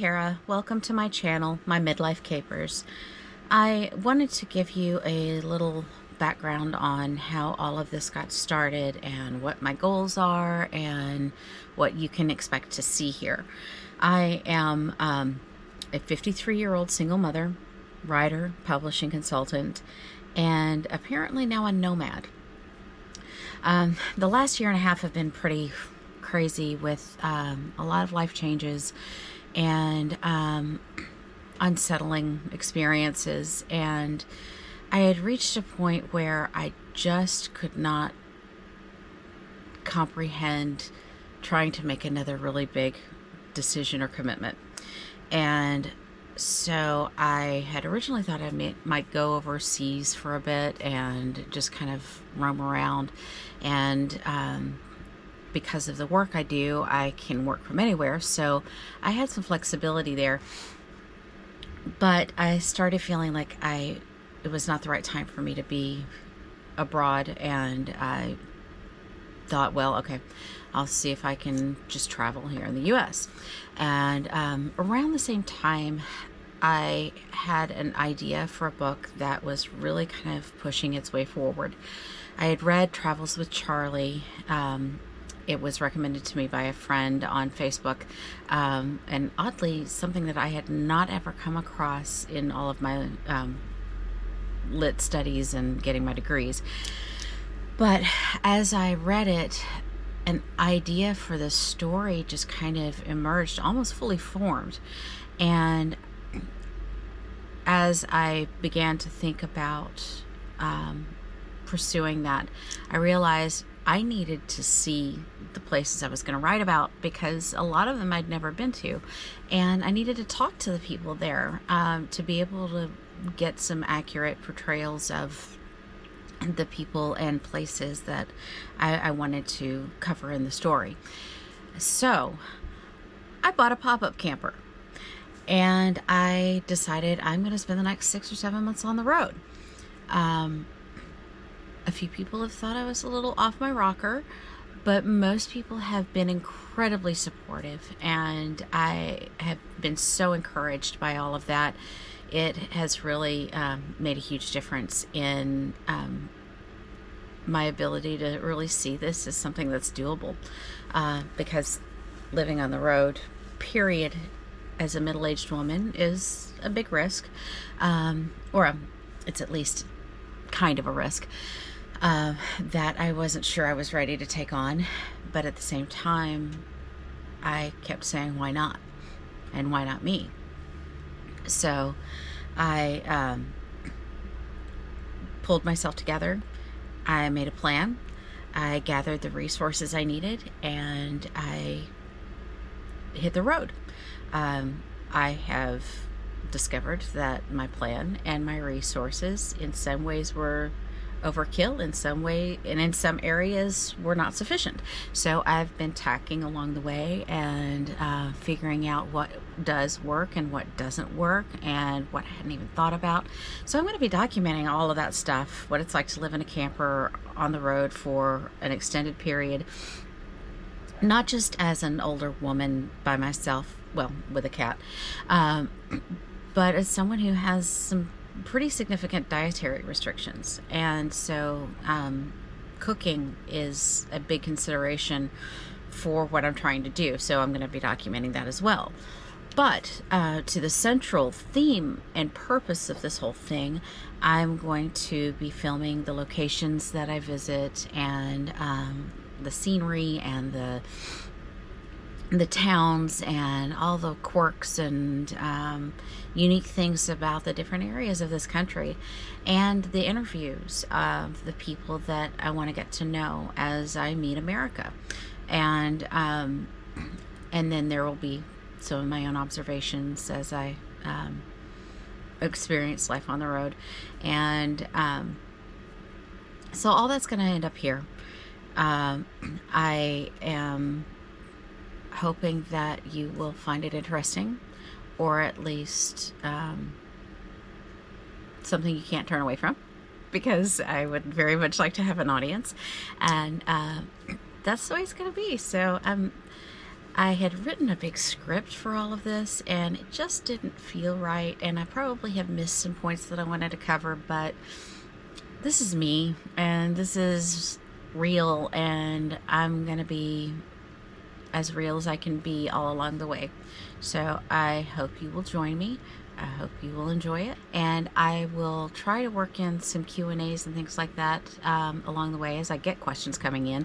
Kara. Welcome to my channel, My Midlife Capers. I wanted to give you a little background on how all of this got started and what my goals are and what you can expect to see here. I am a 53-year-old single mother, writer, publishing consultant, and apparently now a nomad. The last year and a half have been pretty crazy with a lot of life changes and unsettling experiences, and I had reached a point where I just could not comprehend trying to make another really big decision or commitment. And so I had originally thought I might go overseas for a bit and just kind of roam around. And because of the work I do, I can work from anywhere. So I had some flexibility there. But I started feeling like it was not the right time for me to be abroad. And I thought, well, okay, I'll see if I can just travel here in the U.S. And around the same time, I had an idea for a book that was really kind of pushing its way forward. I had read Travels with Charlie. It was recommended to me by a friend on Facebook, and oddly, something that I had not ever come across in all of my lit studies and getting my degrees. But as I read it, an idea for the story just kind of emerged, almost fully formed. And as I began to think about pursuing that, I realized I needed to see the places I was going to write about, because a lot of them I'd never been to, and I needed to talk to the people there to be able to get some accurate portrayals of the people and places that I wanted to cover in the story. So I bought a pop-up camper, and I decided I'm going to spend the next 6 or 7 months on the road. A few people have thought I was a little off my rocker, but most people have been incredibly supportive, and I have been so encouraged by all of that. It has really made a huge difference in my ability to really see this as something that's doable, because living on the road, period, as a middle-aged woman is a big risk, it's at least kind of a risk that I wasn't sure I was ready to take on. But at the same time, I kept saying, why not? And why not me? So I pulled myself together. I made a plan. I gathered the resources I needed, and I hit the road. I have discovered that my plan and my resources in some ways were overkill, in some areas were not sufficient. So I've been tacking along the way and figuring out what does work and what doesn't work and what I hadn't even thought about. So I'm going to be documenting all of that stuff, what it's like to live in a camper on the road for an extended period, not just as an older woman by myself, well, with a cat, but as someone who has some pretty significant dietary restrictions. And so cooking is a big consideration for what I'm trying to do. So I'm going to be documenting that as well. But to the central theme and purpose of this whole thing, I'm going to be filming the locations that I visit, and the scenery and the towns and all the quirks and unique things about the different areas of this country, and the interviews of the people that I want to get to know as I meet America. And then there will be some of my own observations as I experience life on the road. And so all that's going to end up here. I am hoping that you will find it interesting, or at least something you can't turn away from, because I would very much like to have an audience, and that's the way it's going to be. So I had written a big script for all of this and it just didn't feel right, and I probably have missed some points that I wanted to cover, but this is me and this is real, and I'm gonna be as real as I can be all along the way. So I hope you will join me. I hope you will enjoy it, and I will try to work in some Q&As and things like that along the way as I get questions coming in.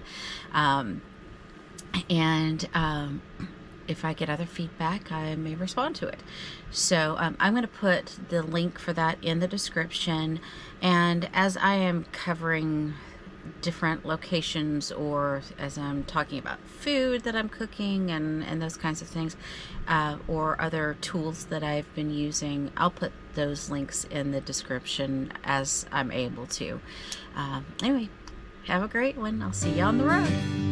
And if I get other feedback, I may respond to it. So I'm going to put the link for that in the description. And as I am covering different locations, or as I'm talking about food that I'm cooking and those kinds of things, or other tools that I've been using, I'll put those links in the description as I'm able to. Anyway, have a great one. I'll see you on the road.